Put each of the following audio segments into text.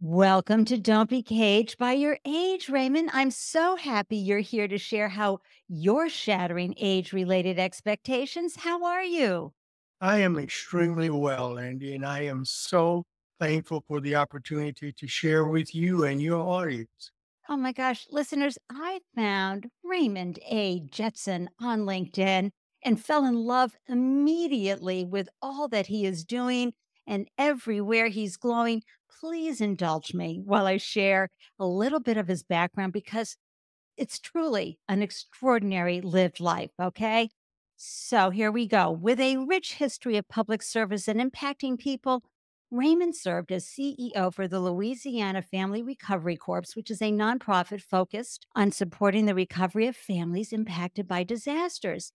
Welcome to Don't Be Caged by Your Age, Raymond. I'm so happy you're here to share how you're shattering age related expectations. How are you? I am extremely well, Andy, and I am so thankful for the opportunity to share with you and your audience. Oh my gosh, listeners, I found Raymond A. Jetson on LinkedIn and fell in love immediately with all that he is doing and everywhere he's glowing. Please indulge me while I share a little bit of his background because it's truly an extraordinary lived life, okay? So here we go. With a rich history of public service and impacting people, Raymond served as CEO for the Louisiana Family Recovery Corps, which is a nonprofit focused on supporting the recovery of families impacted by disasters.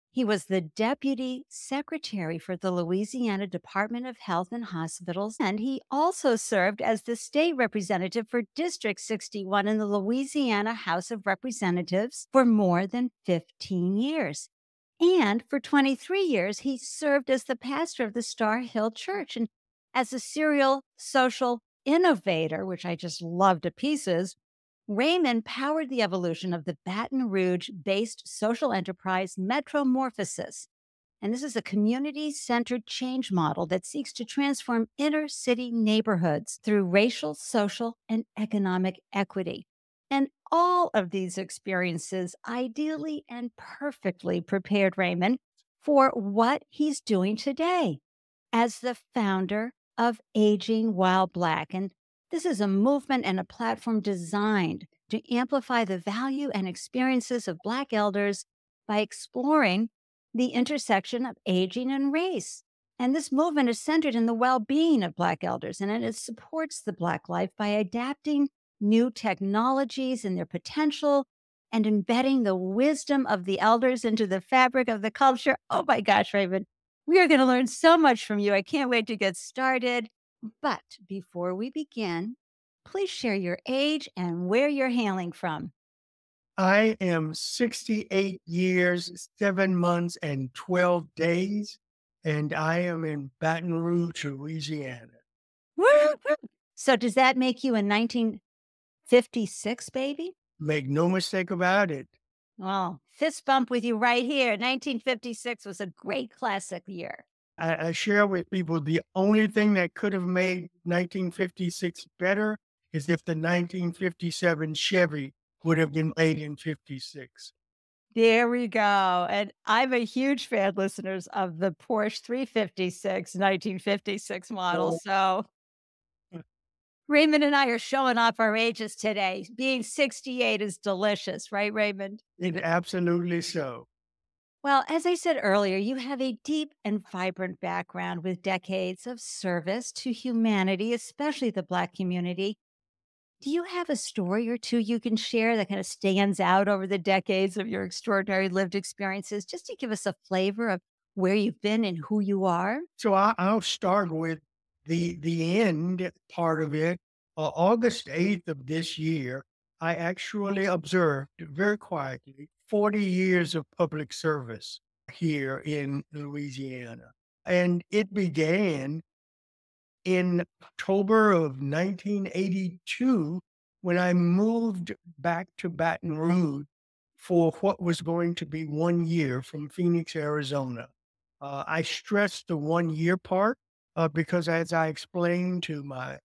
He was the deputy secretary for the Louisiana Department of Health and Hospitals, and he also served as the state representative for District 61 in the Louisiana House of Representatives for more than 15 years. And for 23 years, he served as the pastor of the Star Hill Church. And as a serial social innovator, which I just love to pieces, Raymond powered the evolution of the Baton Rouge based social enterprise Metromorphosis. And this is a community centered change model that seeks to transform inner city neighborhoods through racial, social, and economic equity. And all of these experiences ideally and perfectly prepared Raymond for what he's doing today as the founder of Aging While Black. And this is a movement and a platform designed to amplify the value and experiences of Black elders by exploring the intersection of aging and race. And this movement is centered in the well being of Black elders, and it supports the Black life by adapting new technologies and their potential and embedding the wisdom of the elders into the fabric of the culture. Oh my gosh, Raven, we are going to learn so much from you. I can't wait to get started. But before we begin, please share your age and where you're hailing from. I am 68 years, 7 months, and 12 days, and I am in Baton Rouge, Louisiana. Woo, woo. So, does that make you a 1956 baby? Make no mistake about it. Well, fist bump with you right here. 1956 was a great classic year. I share with people the only thing that could have made 1956 better is if the 1957 Chevy would have been made in 56. There we go. And I'm a huge fan, listeners, of the Porsche 356 1956 model. So, So Raymond and I are showing off our ages today. Being 68 is delicious, right, Raymond? it absolutely so. Well, as I said earlier, you have a deep and vibrant background with decades of service to humanity, especially the Black community. Do you have a story or two you can share that kind of stands out over the decades of your extraordinary lived experiences, just to give us a flavor of where you've been and who you are? So I'll start with the end part of it. August 8th of this year, I actually observed very quietly 40 years of public service here in Louisiana. And it began in October of 1982 when I moved back to Baton Rouge for what was going to be 1 year from Phoenix, Arizona. I stressed the 1 year part because, as I explained to my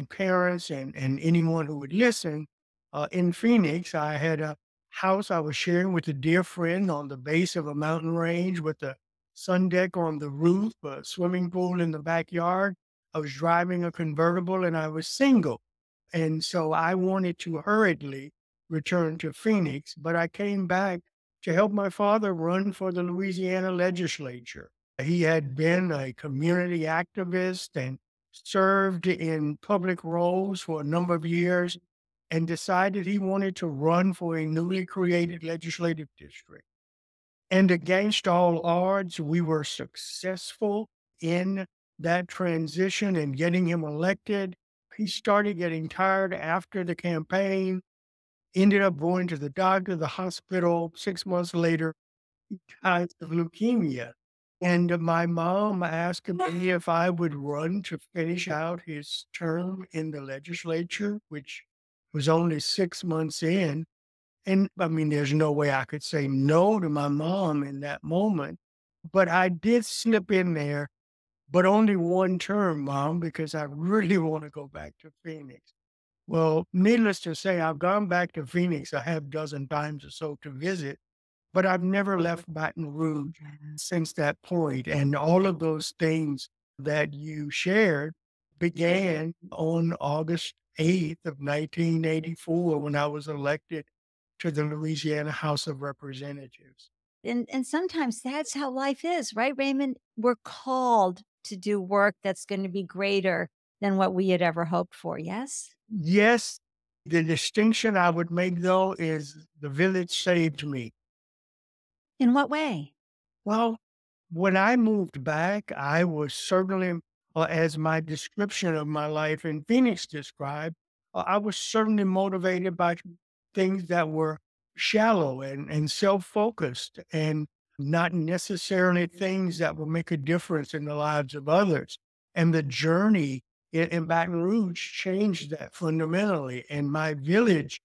parents and anyone who would listen, in Phoenix, I had a house I was sharing with a dear friend on the base of a mountain range with a sun deck on the roof, a swimming pool in the backyard. I was driving a convertible and I was single. And so I wanted to hurriedly return to Phoenix, but I came back to help my father run for the Louisiana legislature. He had been a community activist and served in public roles for a number of years and decided he wanted to run for a newly created legislative district. And against all odds, we were successful in that transition and getting him elected. He started getting tired after the campaign, ended up going to the doctor, the hospital. 6 months later, he died of leukemia. And my mom asked me if I would run to finish out his term in the legislature, which was only 6 months in. And I mean, there's no way I could say no to my mom in that moment. But I did slip in there, but only one term, mom, because I really want to go back to Phoenix. Well, needless to say, I've gone back to Phoenix a half dozen times or so to visit, but I've never left Baton Rouge since that point. And all of those things that you shared began on August 8th of 1984 when I was elected to the Louisiana House of Representatives. And sometimes that's how life is, right, Raymond? We're called to do work that's going to be greater than what we had ever hoped for. Yes? Yes, the distinction I would make though is the village saved me. In what way? Well, when I moved back, I was certainly, as my description of my life in Phoenix described, I was certainly motivated by things that were shallow and self focused and not necessarily things that will make a difference in the lives of others. And the journey in Baton Rouge changed that fundamentally. And my village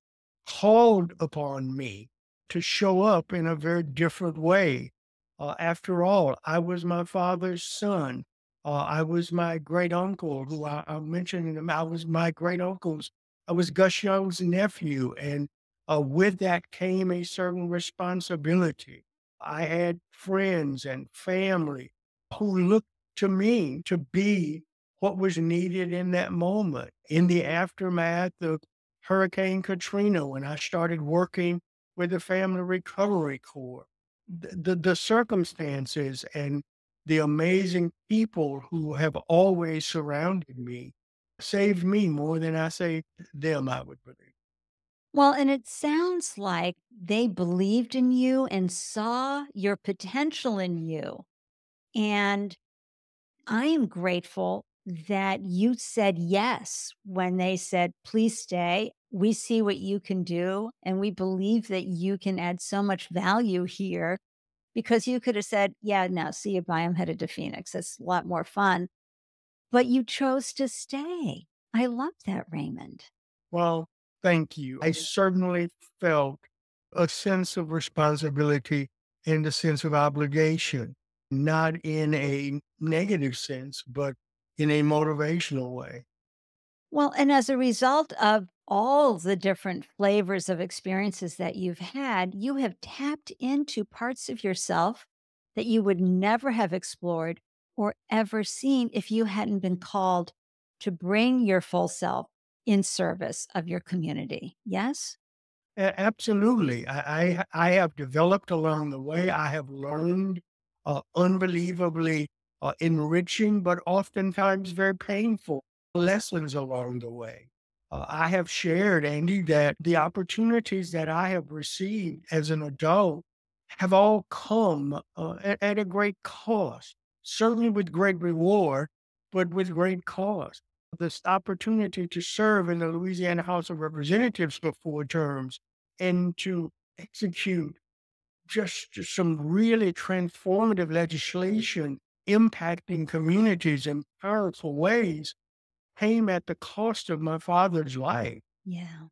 called upon me to show up in a very different way. After all, I was my father's son. I was my great uncle, who I'm mentioning him. I was my great uncle's. I was Gus Young's nephew, and with that came a certain responsibility. I had friends and family who looked to me to be what was needed in that moment. In the aftermath of Hurricane Katrina, when I started working with the Family Recovery Corps, the circumstances and the amazing people who have always surrounded me saved me more than I saved them, I would believe. Well, and it sounds like they believed in you and saw your potential in you. And I am grateful that you said yes when they said, please stay. We see what you can do. And we believe that you can add so much value here because you could have said, yeah, no, see you bye. I'm headed to Phoenix. It's a lot more fun. But you chose to stay. I love that, Raymond. Well, thank you. I certainly felt a sense of responsibility and a sense of obligation, not in a negative sense, but in a motivational way. Well, and as a result of all the different flavors of experiences that you've had, you have tapped into parts of yourself that you would never have explored or ever seen if you hadn't been called to bring your full self in service of your community. Yes? Absolutely. I have developed along the way. I have learned unbelievably enriching, but oftentimes very painful lessons along the way. I have shared, Andy, that the opportunities that I have received as an adult have all come at a great cost, certainly with great reward, but with great cost. This opportunity to serve in the Louisiana House of Representatives for 4 terms and to execute just some really transformative legislation impacting communities in powerful ways came at the cost of my father's life. Yeah.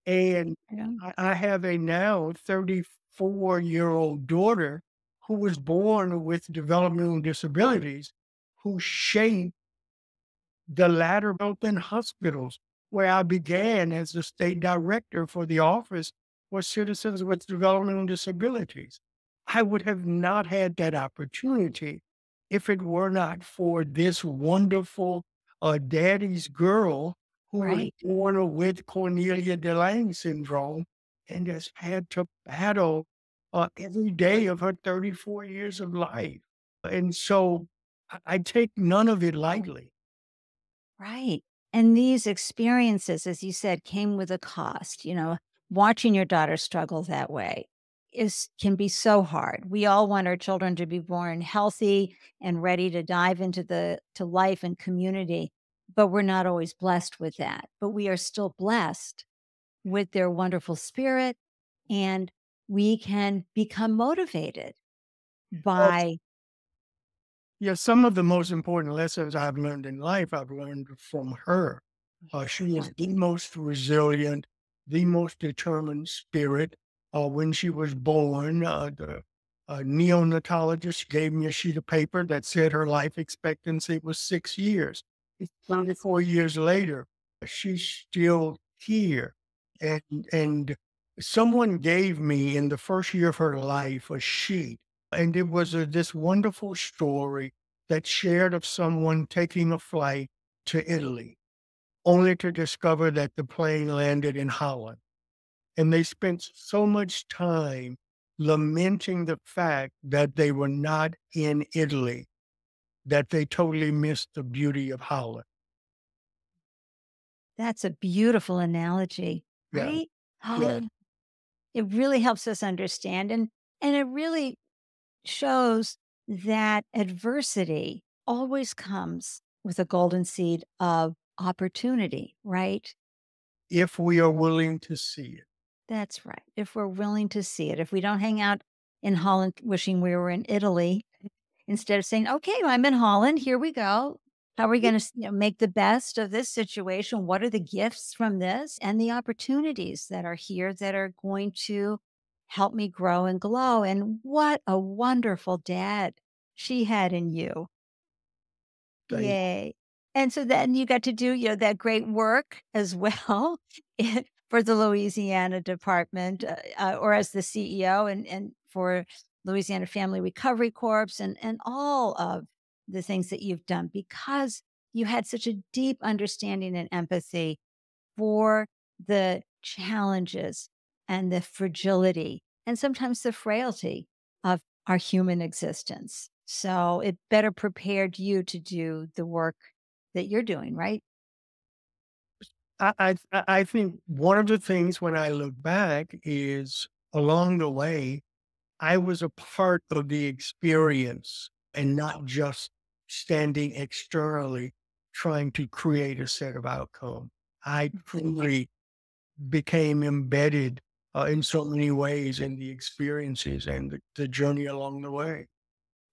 And Yeah. I have a now 34-year-old daughter who was born with developmental disabilities who shaped the latter health in hospitals, where I began as the state director for the Office for Citizens with Developmental Disabilities. I would have not had that opportunity if it were not for this wonderful daddy's girl who was Right. born with Cornelia de Lange syndrome and has had to battle every day of her 34 years of life. And so I take none of it lightly. Right. And these experiences, as you said, came with a cost. Watching your daughter struggle that way is can be so hard. We all want our children to be born healthy and ready to dive into the to life and community, but we're not always blessed with that. But we are still blessed with their wonderful spirit, and we can become motivated by Yeah, some of the most important lessons I've learned in life, I've learned from her. She was the most resilient, the most determined spirit. When she was born, the neonatologist gave me a sheet of paper that said her life expectancy was 6 years. 24 years later, she's still here. And, and someone gave me in the first year of her life a sheet, and it was this wonderful story that shared of someone taking a flight to Italy, only to discover that the plane landed in Holland. And they spent so much time lamenting the fact that they were not in Italy, that they totally missed the beauty of Holland. That's a beautiful analogy, Yeah. right? Yeah. It really helps us understand, and it really shows that adversity always comes with a golden seed of opportunity, right? If we are willing to see it. That's right. If we're willing to see it, if we don't hang out in Holland wishing we were in Italy, instead of saying, okay, well, I'm in Holland, here we go. How are we going to make the best of this situation? What are the gifts from this and the opportunities that are here that are going to help me grow and glow? And what a wonderful dad she had in you. Thank Yay. And so then you got to do, that great work as well for the Louisiana department, or as the CEO and for Louisiana Family Recovery Corps and all of the things that you've done because you had such a deep understanding and empathy for the challenges and the fragility and sometimes the frailty of our human existence. So it better prepared you to do the work that you're doing, right? I think one of the things when I look back is along the way, I was a part of the experience and not just standing externally trying to create a set of outcome. I truly became embedded in so many ways in the experiences and the journey along the way.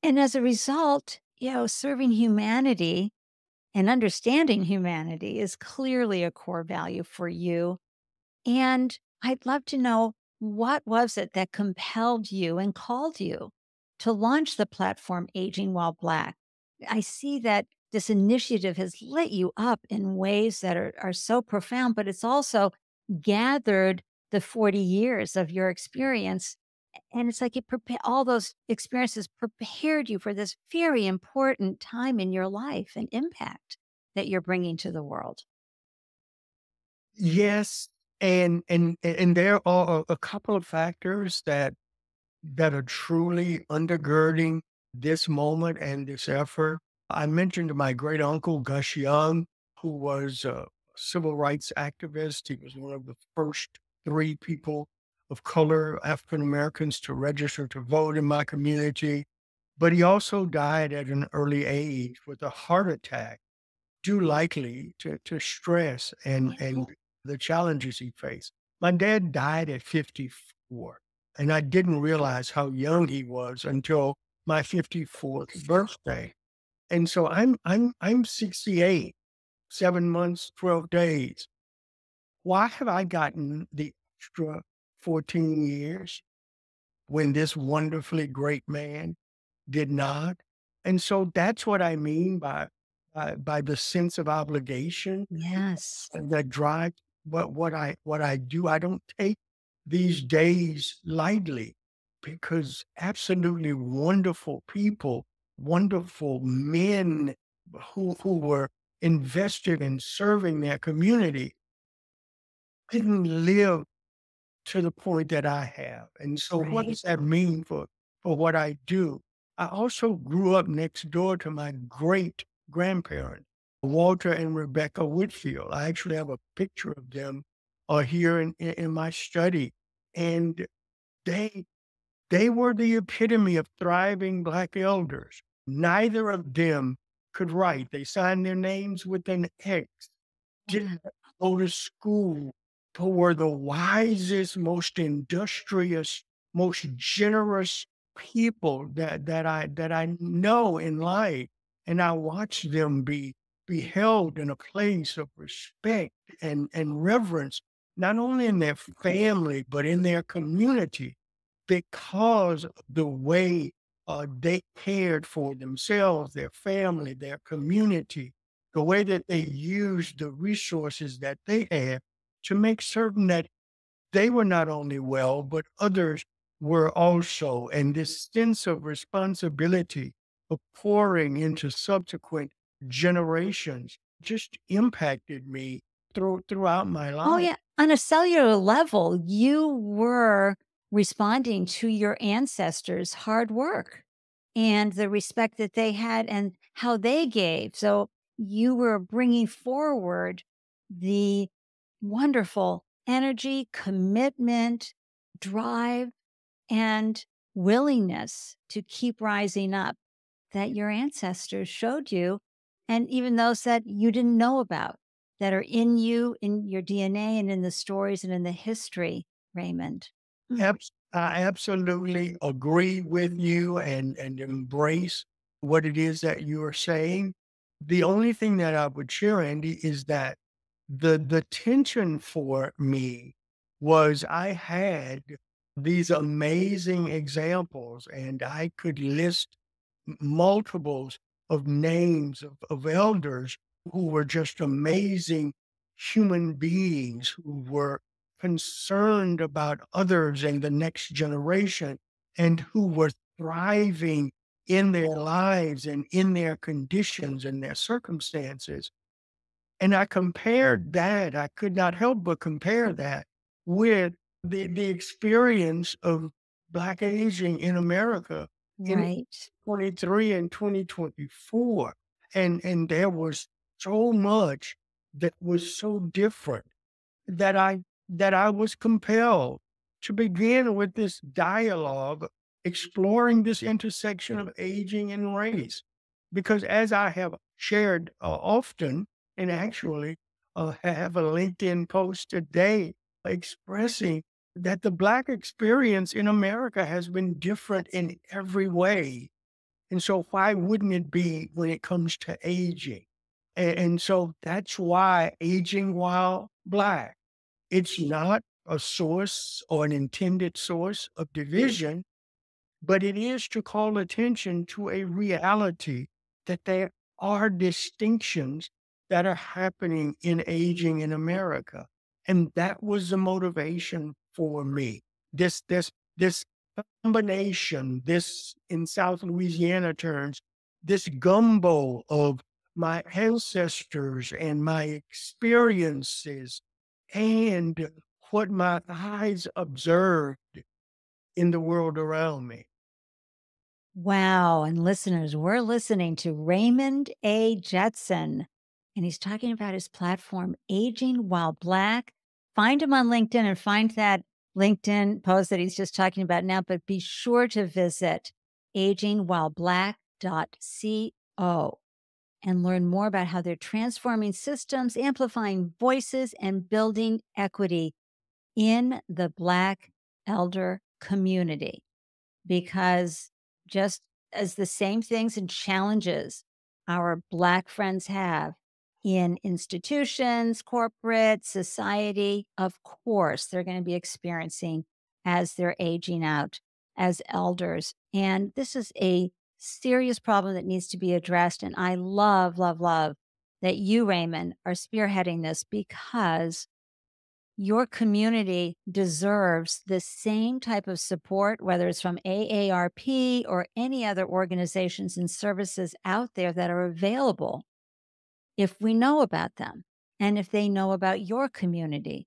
And as a result, serving humanity and understanding humanity is clearly a core value for you. And I'd love to know what was it that compelled you and called you to launch the platform Aging While Black? I see that this initiative has lit you up in ways that are so profound, but it's also gathered the 40 years of your experience. And it's like all those experiences prepared you for this very important time in your life and impact that you're bringing to the world. Yes, and there are a couple of factors that are truly undergirding this moment and this effort. I mentioned my great uncle Gus Young, who was a civil rights activist. He was one of the first three people of color, African Americans, to register to vote in my community. But he also died at an early age with a heart attack, due likely to stress and the challenges he faced. My dad died at 54, and I didn't realize how young he was until my 54th birthday. And so I'm 68, 7 months, 12 days. Why have I gotten the extra 14 years when this wonderfully great man did not? And so that's what I mean by the sense of obligation Yes. that drives what I do. I don't take these days lightly because absolutely wonderful people, wonderful men who were invested in serving their community didn't live to the point that I have. And so what Right. does that mean for what I do? I also grew up next door to my great grandparents, Walter and Rebecca Whitfield. I actually have a picture of them here in my study. And they they were the epitome of thriving Black elders. Neither of them could write. They signed their names with an X, didn't go to school, but were the wisest, most industrious, most generous people that I know in life, and I watch them be held in a place of respect and reverence, not only in their family, but in their community, because of the way they cared for themselves, their family, their community, the way that they used the resources that they had to make certain that they were not only well, but others were also. And this sense of responsibility of pouring into subsequent generations just impacted me throughout my Oh, life. yeah. On a cellular level, you were responding to your ancestors' hard work and the respect that they had and how they gave. So you were bringing forward the wonderful energy, commitment, drive, and willingness to keep rising up that your ancestors showed you, and even those that you didn't know about that are in you, in your DNA, and in the stories and in the history, Raymond. I absolutely agree with you and embrace what it is that you are saying. The only thing that I would share, Andy, is that the tension for me was I had these amazing examples, and I could list multiples of names of elders who were just amazing human beings who were concerned about others and the next generation, and who were thriving in their lives and in their conditions and their circumstances. And I compared that, I could not help but compare that with the experience of Black aging in America in Right. 23 and 2024. And there was so much that was so different that I was compelled to begin with this dialogue, exploring this intersection of aging and race. Because as I have shared often, and actually have a LinkedIn post today expressing that the Black experience in America has been different in every way. And so why wouldn't it be when it comes to aging? And so that's why aging while Black, it's not a source or an intended source of division, but it is to call attention to a reality that there are distinctions that are happening in aging in America. And that was the motivation for me. This combination, this in South Louisiana terms, this gumbo of my ancestors and my experiences and what my eyes observed in the world around me. Wow. And listeners, we're listening to Raymond A. Jetson, and he's talking about his platform, Aging While Black. Find him on LinkedIn and find that LinkedIn post that he's just talking about now, but be sure to visit agingwhileblack.co and learn more about how they're transforming systems, amplifying voices, and building equity in the Black elder community. Because just as the same things and challenges our Black friends have in institutions, corporate, society, of course, they're going to be experiencing as they're aging out as elders. And this is a serious problem that needs to be addressed. And I love, love, love that you, Raymond, are spearheading this because your community deserves the same type of support, whether it's from AARP or any other organizations and services out there that are available if we know about them and if they know about your community.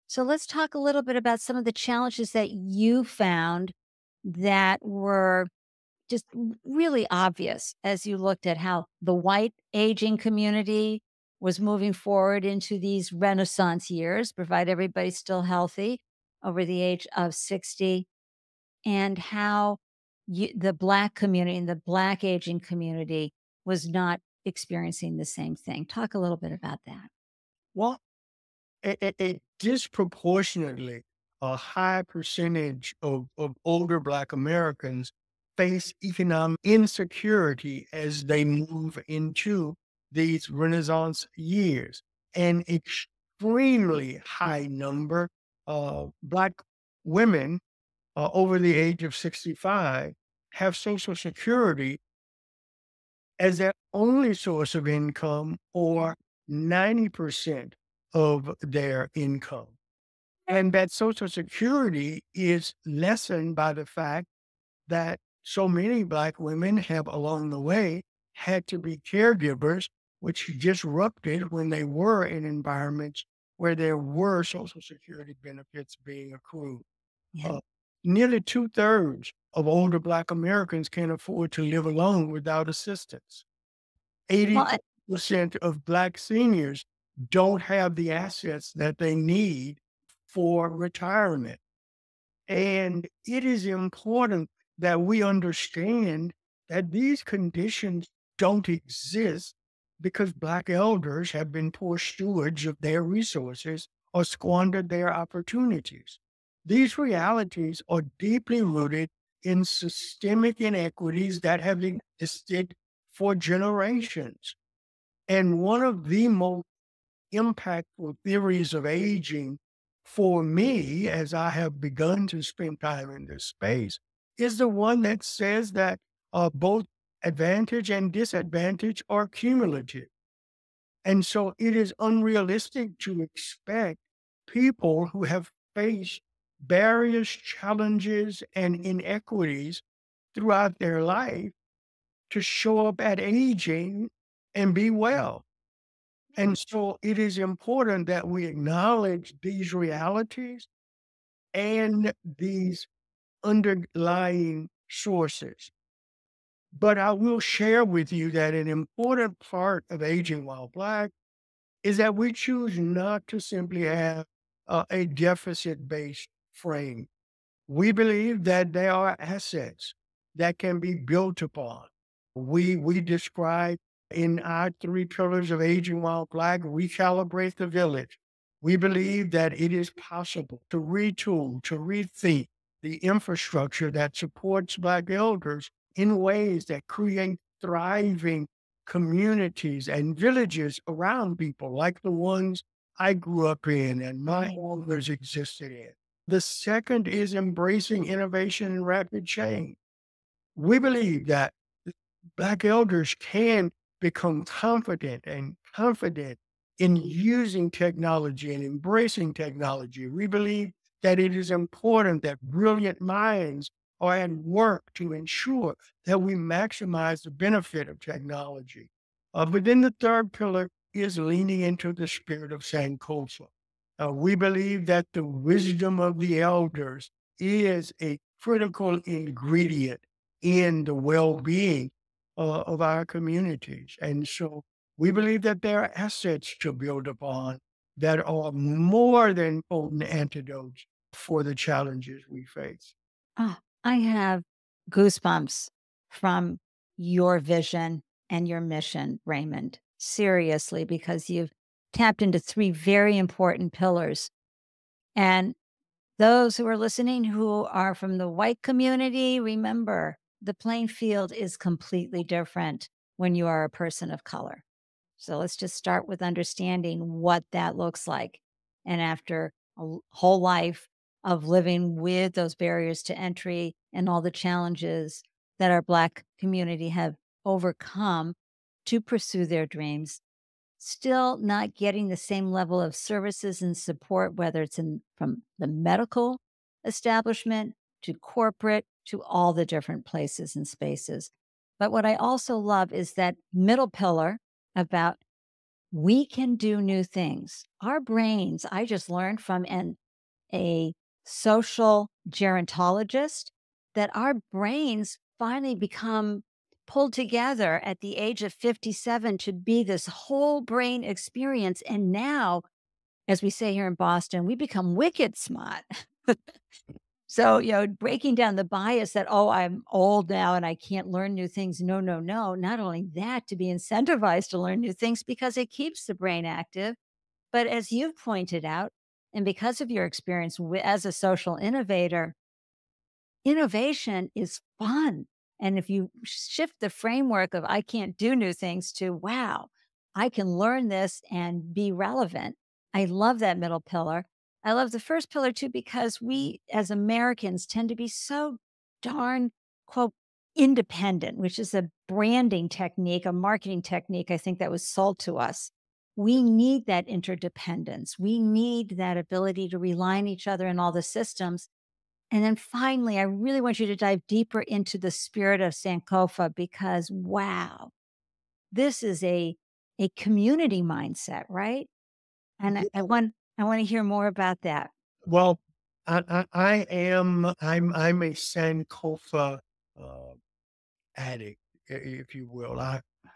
So let's talk a little bit about some of the challenges that you found that were just really obvious as you looked at how the white aging community was moving forward into these renaissance years, provide everybody still healthy over the age of 60, and how the Black community and the Black aging community was not experiencing the same thing. Talk a little bit about that. Well, a disproportionately a high percentage of older Black Americans face economic insecurity as they move into these Renaissance years. An extremely high number of Black women over the age of 65 have Social Security as their only source of income or 90% of their income. And that Social Security is lessened by the fact that so many Black women have along the way had to be caregivers, which disrupted when they were in environments where there were Social Security benefits being accrued. Yeah. Uh, Nearly two-thirds of older Black Americans can't afford to live alone without assistance. Well, I 80% of Black seniors don't have the assets that they need for retirement. And it is important that we understand that these conditions don't exist because Black elders have been poor stewards of their resources or squandered their opportunities. These realities are deeply rooted in systemic inequities that have existed for generations. And one of the most impactful theories of aging for me, as I have begun to spend time in this space, is the one that says that both advantage and disadvantage are cumulative. And so it is unrealistic to expect people who have faced various challenges and inequities throughout their life to show up at aging and be well. And so it is important that we acknowledge these realities and these underlying sources. But I will share with you that an important part of aging while Black is that we choose not to simply have a deficit based frame. We believe that there are assets that can be built upon. We describe in our three pillars of aging while Black, recalibrate the village. We believe that it is possible to retool, to rethink the infrastructure that supports Black elders in ways that create thriving communities and villages around people like the ones I grew up in and my elders existed in. The second is embracing innovation and rapid change. We believe that Black elders can become confident in using technology and embracing technology. We believe that it is important that brilliant minds are at work to ensure that we maximize the benefit of technology. But then the third pillar is leaning into the spirit of Sankofa. We believe that the wisdom of the elders is a critical ingredient in the well-being of our communities. And so we believe that there are assets to build upon that are more than potent antidotes for the challenges we face. oh, I have goosebumps from your vision and your mission, Raymond. Seriously, because you've tapped into three very important pillars. And those who are listening who are from the white community, remember the playing field is completely different when you are a person of color. So let's just start with understanding what that looks like. And after whole life of living with those barriers to entry and all the challenges that our Black community have overcome to pursue their dreams, still not getting the same level of services and support, whether it's in from the medical establishment to corporate to all the different places and spaces. But what I also love is that middle pillar about we can do new things. Our brains, I just learned from a social gerontologist that our brains finally become pulled together at the age of 57 to be this whole brain experience. And now, as we say here in Boston, we become wicked smart. So, breaking down the bias that, oh, I'm old now and I can't learn new things. No, no, no. Not only that, to be incentivized to learn new things because it keeps the brain active. But as you've pointed out, and because of your experience as a social innovator, innovation is fun. And if you shift the framework of I can't do new things to wow, I can learn this and be relevant. I love that middle pillar. I love the first pillar too, because we as Americans tend to be so darn, quote, independent, which is a branding technique, a marketing technique, I think that was sold to us. We need that interdependence. We need that ability to rely on each other in all the systems. And then finally, I really want you to dive deeper into the spirit of Sankofa because wow, this is a community mindset, right? And I want to hear more about that. Well, I'm a Sankofa uh, addict, if you will.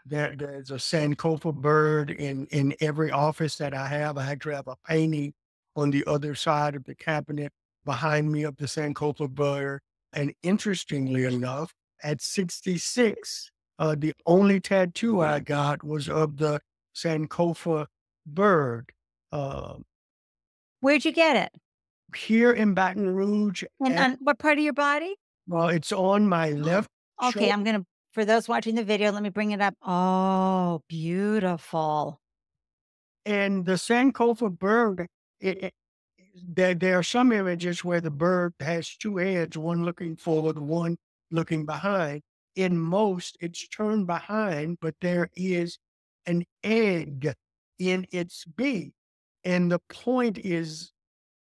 There's a Sankofa bird in every office that I have. I actually have a painting on the other side of the cabinet behind me of the Sankofa bird. And interestingly enough, at 66, the only tattoo I got was of the Sankofa bird. Uh, Where'd you get it? Here in Baton Rouge, And on what part of your body? well, it's on my left Okay, shoulder, for those watching the video, let me bring it up. Oh, beautiful. and the Sankofa bird, it there are some images where the bird has 2 heads, one looking forward, one looking behind. In most, it's turned behind, but there is an egg in its beak, and the point is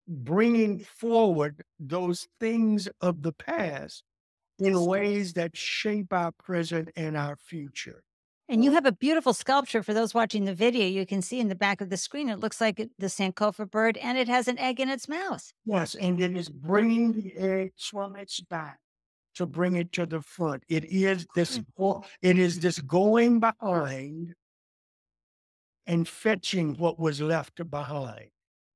bringing forward those things of the past in ways that shape our present and our future. And you have a beautiful sculpture for those watching the video. You can see in the back of the screen, it looks like the Sankofa bird, and it has an egg in its mouth. Yes, and it is bringing the eggs from its back to bring it to the front. It is this going behind and fetching what was left behind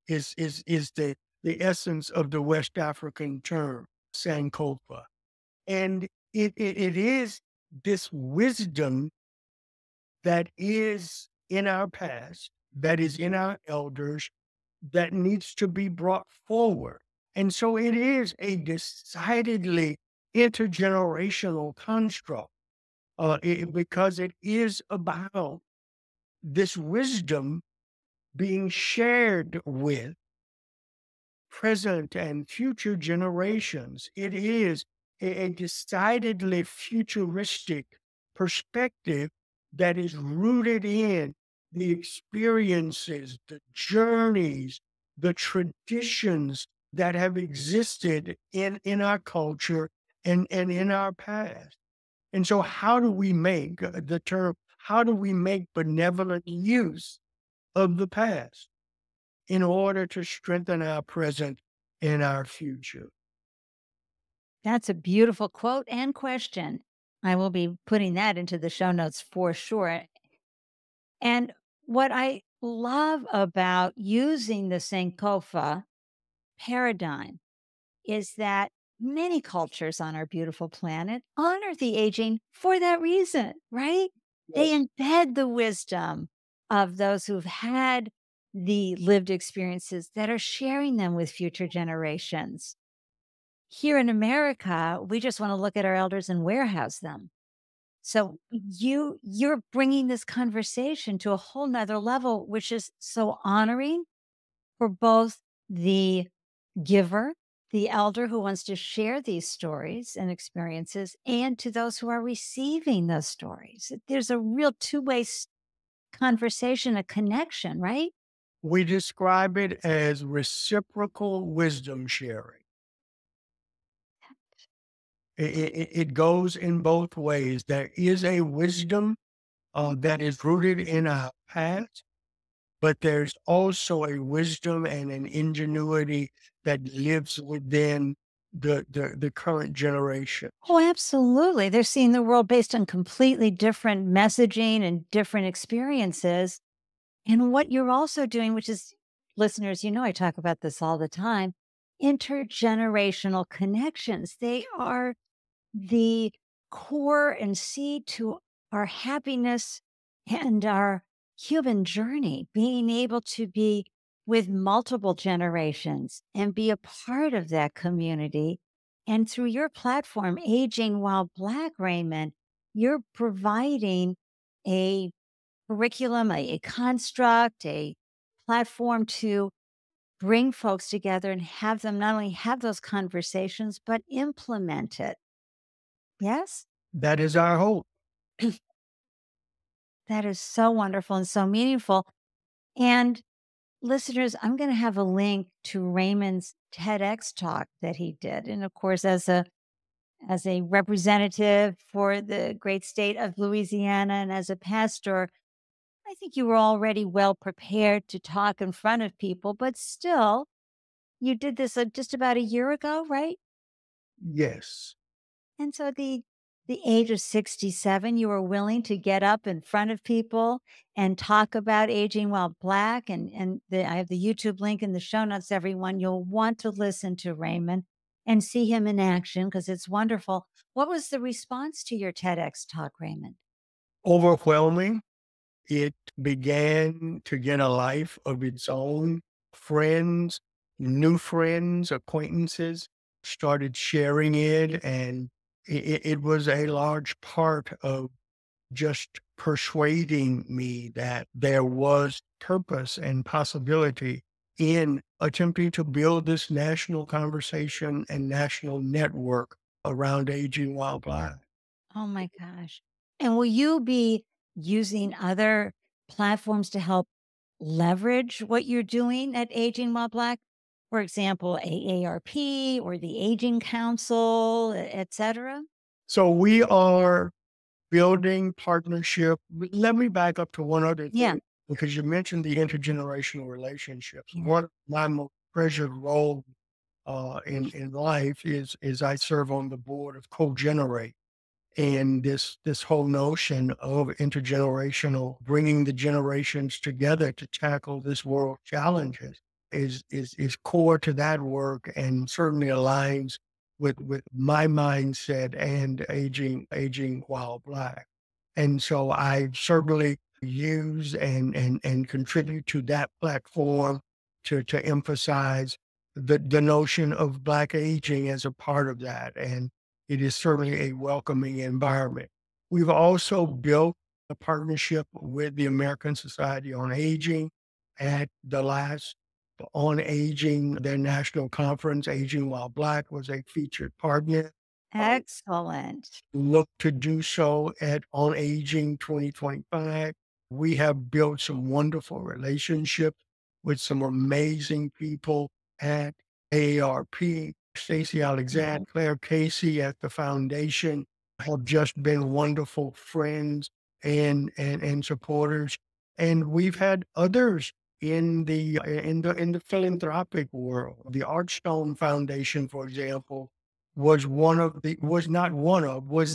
is the essence of the West African term, Sankofa. And it is this wisdom that is in our past, that is in our elders, that needs to be brought forward. And so it is a decidedly intergenerational construct because it is about this wisdom being shared with present and future generations. It is a decidedly futuristic perspective that is rooted in the experiences, the journeys, the traditions that have existed in our culture and in our past. And so how do we make how do we make benevolent use of the past in order to strengthen our present and our future? That's a beautiful quote and question. I will be putting that into the show notes for sure. And what I love about using the Sankofa paradigm is that many cultures on our beautiful planet honor the aging for that reason, right? They Yes. embed the wisdom of those who've had the lived experiences that are sharing them with future generations. Here in America, we just want to look at our elders and warehouse them. So you're bringing this conversation to a whole nother level, which is so honoring for both the giver, the elder who wants to share these stories and experiences, and to those who are receiving those stories. There's a real two-way conversation, a connection, right? We describe it as reciprocal wisdom sharing. It goes in both ways. There is a wisdom that is rooted in our past, but there's also a wisdom and an ingenuity that lives within the current generation. Oh, absolutely. They're seeing the world based on completely different messaging and different experiences. And what you're also doing, which is, listeners, I talk about this all the time, intergenerational connections. They are the core and seed to our happiness and our human journey, being able to be with multiple generations and be a part of that community And through your platform, Aging While Black, Raymond, you're providing a curriculum, a construct, a platform to bring folks together and have them not only have those conversations, but implement it. Yes? That is our hope. That is so wonderful and so meaningful. And listeners, I'm going to have a link to Raymond's TEDx talk that he did. And of course, as a representative for the great state of Louisiana and as a pastor, I think you were already well prepared to talk in front of people, but still, you did this just about a year ago, right? Yes. And so the age of 67, you were willing to get up in front of people and talk about aging while black. I have the YouTube link in the show notes, everyone. You'll want to listen to Raymond and see him in action because it's wonderful. What was the response to your TEDx talk, Raymond? Overwhelming. It began to get a life of its own. Friends, new friends, acquaintances started sharing it, and it was a large part of just persuading me that there was purpose and possibility in attempting to build this national conversation and national network around aging while Black. Oh my gosh. And will you be using other platforms to help leverage what you're doing at Aging While Black? For example, AARP or the Aging Council, et cetera? So we are building partnership. Let me back up to one other Yeah. thing, because you mentioned the intergenerational relationships. Yeah. One of my most treasured role in life is I serve on the board of Co-Generate. And this whole notion of intergenerational, bringing the generations together to tackle this world challenges is core to that work, and certainly aligns with my mindset and aging while Black. And so I certainly use and contribute to that platform to emphasize the notion of Black aging as a part of that. And it is certainly a welcoming environment. We've also built a partnership with the American Society on Aging. At the last On Aging, their national conference, Aging While Black was a featured partner. Excellent. Look to do so at On Aging 2025. We have built some wonderful relationships with some amazing people at AARP. Stacey Alexander, Claire Casey at the foundation have just been wonderful friends and supporters. And we've had others in the philanthropic world. The Archstone Foundation, for example, was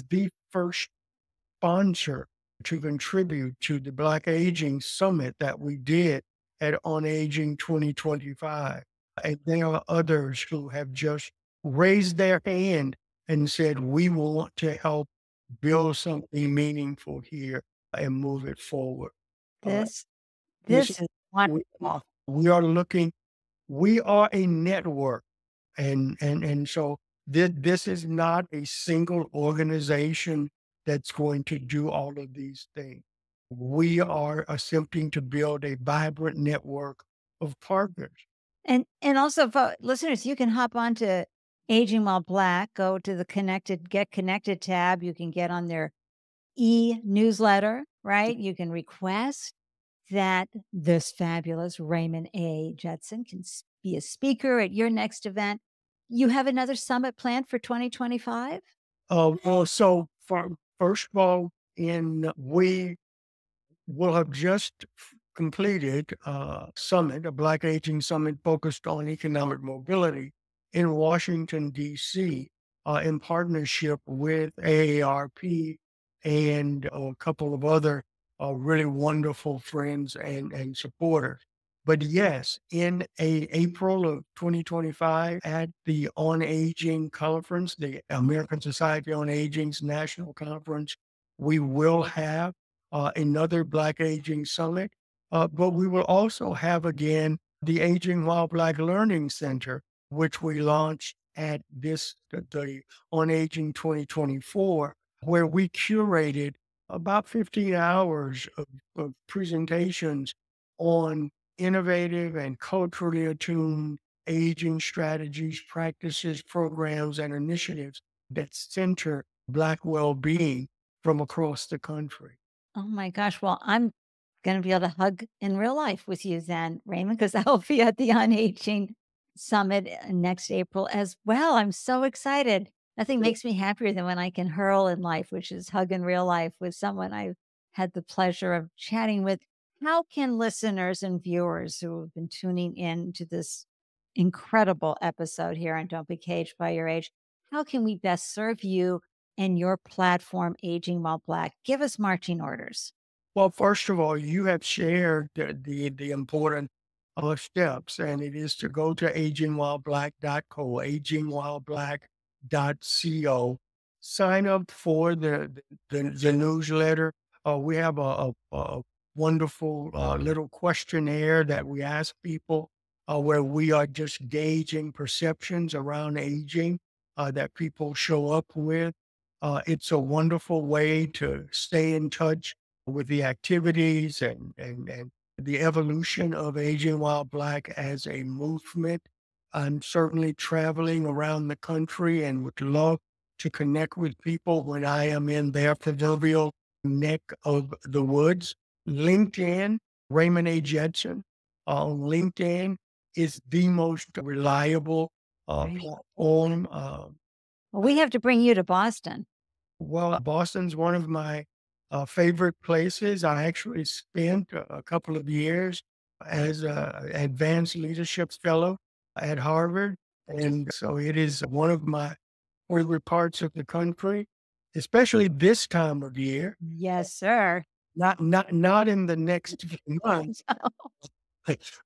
the first sponsor to contribute to the Black Aging Summit that we did at On Aging 2025. And there are others who have just raised their hand and said, we want to help build something meaningful here and move it forward. Uh, This this, this is we, wonderful. we are looking, we are a network. And so this is not a single organization that's going to do all of these things. We are attempting to build a vibrant network of partners. And also for listeners, you can hop on to Aging While Black, go to the Get Connected tab. You can get on their e-newsletter, right? You can request that this fabulous Raymond A. Jetson can be a speaker at your next event. You have another summit planned for 2025? So first of all, we will have just completed a summit, a Black Aging Summit focused on economic mobility in Washington, D.C., in partnership with AARP and a couple of other really wonderful friends and supporters. But yes, in April of 2025 at the On Aging Conference, the American Society on Aging's national conference, we will have another Black Aging Summit, but we will also have again the Aging While Black Learning Center, which we launched at the On Aging 2024, where we curated about 15 hours of presentations on innovative and culturally attuned aging strategies, practices, programs, and initiatives that center Black well-being from across the country. Oh my gosh. Well, I'm going to be able to hug in real life with you then, Raymond, because I'll be at the On Aging Summit next April as well. I'm so excited. Nothing makes me happier than when I can hurl in life, which is hug in real life with someone I've had the pleasure of chatting with. How can listeners and viewers who have been tuning in to this incredible episode here on Don't Be Caged by Your Age, how can we best serve you and your platform, Aging While Black? Give us marching orders. Well, first of all, you have shared the important steps, and it is to go to agingwhileblack.co, agingwhileblack.co. Sign up for the newsletter. We have a wonderful little questionnaire that we ask people where we are just gauging perceptions around aging that people show up with. It's a wonderful way to stay in touch with the activities and the evolution of Aging While Black as a movement. I'm certainly traveling around the country and would love to connect with people when I am in their proverbial neck of the woods. LinkedIn, Raymond A. Jetson on LinkedIn is the most reliable Right. platform. Well, we have to bring you to Boston. Well, Boston's one of my favorite places. I actually spent a couple of years as an advanced leadership fellow at Harvard. And so it is one of my favorite parts of the country, especially this time of year. Yes, sir. Not in the next few months,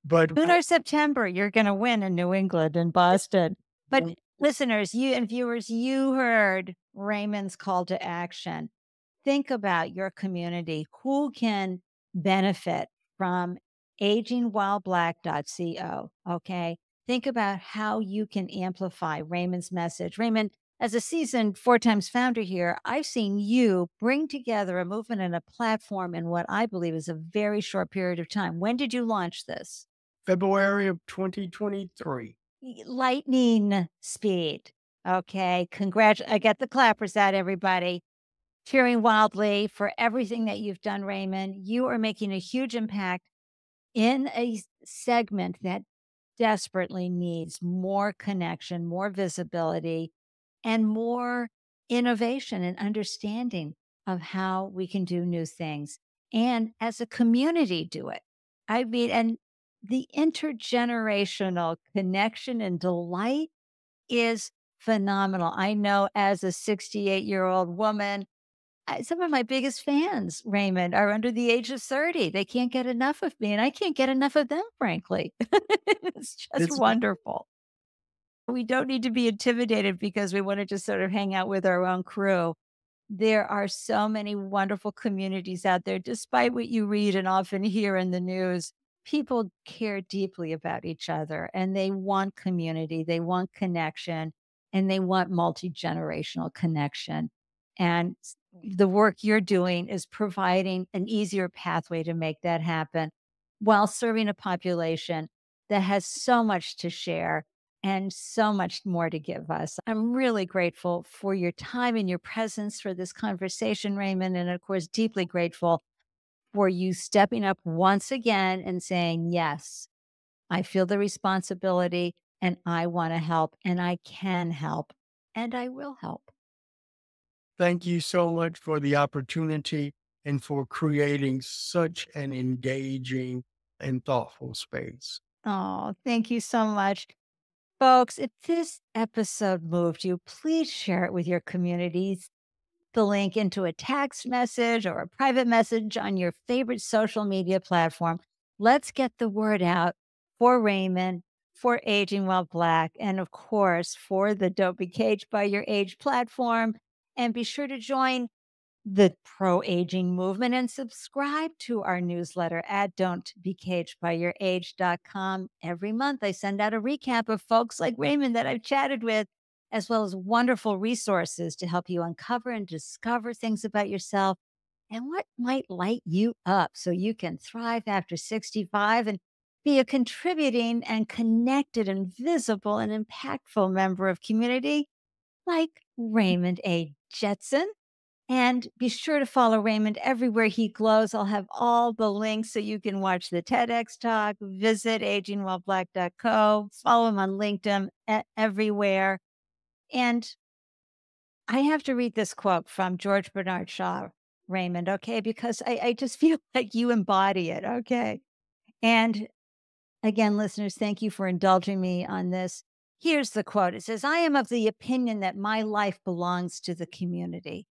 but June or September, you're going to win in New England and Boston. But listeners, you and viewers, you heard Raymond's call to action. Think about your community. Who can benefit from agingwhileblack.co? Okay. Think about how you can amplify Raymond's message. Raymond, as a seasoned 4 times founder here, I've seen you bring together a movement and a platform in what I believe is a very short period of time. When did you launch this? February of 2023. Lightning speed. Okay. I get the clappers out, everybody. Cheering wildly for everything that you've done, Raymond. You are making a huge impact in a segment that desperately needs more connection, more visibility, and more innovation and understanding of how we can do new things. And as a community, do it. I mean, and the intergenerational connection and delight is phenomenal. I know as a 68-year-old woman, some of my biggest fans, Raymond, are under the age of 30. They can't get enough of me, and I can't get enough of them, frankly. It's just It's wonderful. We don't need to be intimidated because we want to just sort of hang out with our own crew. There are so many wonderful communities out there, despite what you read and often hear in the news. People care deeply about each other and they want community, they want connection, and they want multi generational connection. And the work you're doing is providing an easier pathway to make that happen while serving a population that has so much to share and so much more to give us. I'm really grateful for your time and your presence for this conversation, Raymond. And of course, deeply grateful for you stepping up once again and saying, yes, I feel the responsibility and I want to help and I can help and I will help. Thank you so much for the opportunity and for creating such an engaging and thoughtful space. Oh, thank you so much. Folks, if this episode moved you, please share it with your communities. The link into a text message or a private message on your favorite social media platform. Let's get the word out for Raymond, for Aging While Black, and of course, for the Don't Be Caged by Your Age platform. And be sure to join the pro aging movement and subscribe to our newsletter at don'tbecagedbyyourage.com. Every month, I send out a recap of folks like Raymond that I've chatted with as well as wonderful resources to help you uncover and discover things about yourself and what might light you up so you can thrive after 65 and be a contributing and connected and visible and impactful member of community like Raymond A. Jetson. And be sure to follow Raymond everywhere he glows. I'll have all the links so you can watch the TEDx talk, visit agingwhileblack.co, follow him on LinkedIn, everywhere. And I have to read this quote from George Bernard Shaw, Raymond, okay? Because I just feel like you embody it, okay? And again, listeners, thank you for indulging me on this. Here's the quote. It says, I am of the opinion that my life belongs to the community.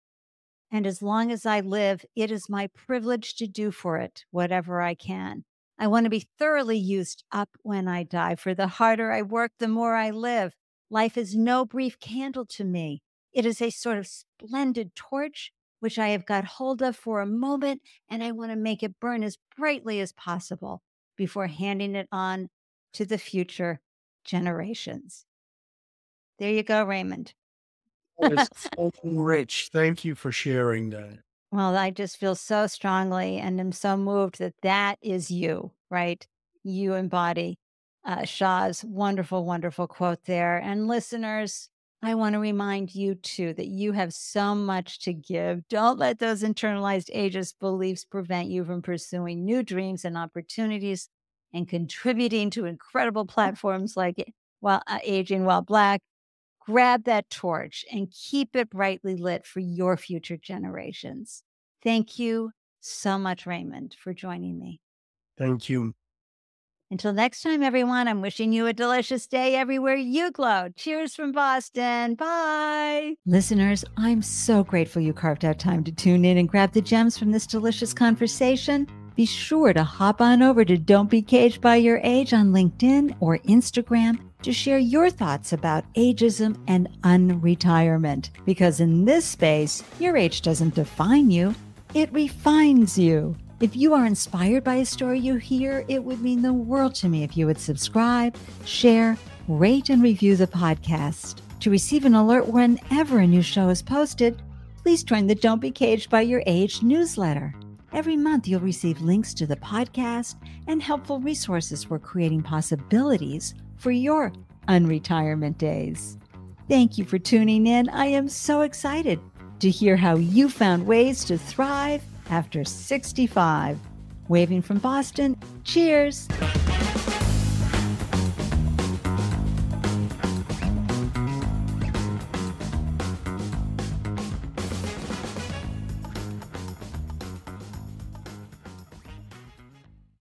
And as long as I live, it is my privilege to do for it whatever I can. I want to be thoroughly used up when I die, for the harder I work, the more I live. Life is no brief candle to me. It is a sort of splendid torch, which I have got hold of for a moment, and I want to make it burn as brightly as possible before handing it on to the future generations. There you go, Raymond. It's so rich. Thank you for sharing that. Well, I just feel so strongly and am so moved that that is you, right? You embody Shaw's wonderful, wonderful quote there. And listeners, I want to remind you too that you have so much to give. Don't let those internalized ageist beliefs prevent you from pursuing new dreams and opportunities and contributing to incredible platforms like Aging While Black. Grab that torch and keep it brightly lit for your future generations. Thank you so much, Raymond, for joining me. Thank you. Until next time, everyone, I'm wishing you a delicious day everywhere you glow. Cheers from Boston. Bye. Listeners, I'm so grateful you carved out time to tune in and grab the gems from this delicious conversation. Be sure to hop on over to Don't Be Caged by Your Age on LinkedIn or Instagram to share your thoughts about ageism and unretirement. Because in this space, your age doesn't define you, it refines you. If you are inspired by a story you hear, it would mean the world to me if you would subscribe, share, rate, and review the podcast. To receive an alert whenever a new show is posted, please join the Don't Be Caged by Your Age newsletter. Every month, you'll receive links to the podcast and helpful resources for creating possibilities for your unretirement days. Thank you for tuning in. I am so excited to hear how you found ways to thrive after 65. Waving from Boston, cheers.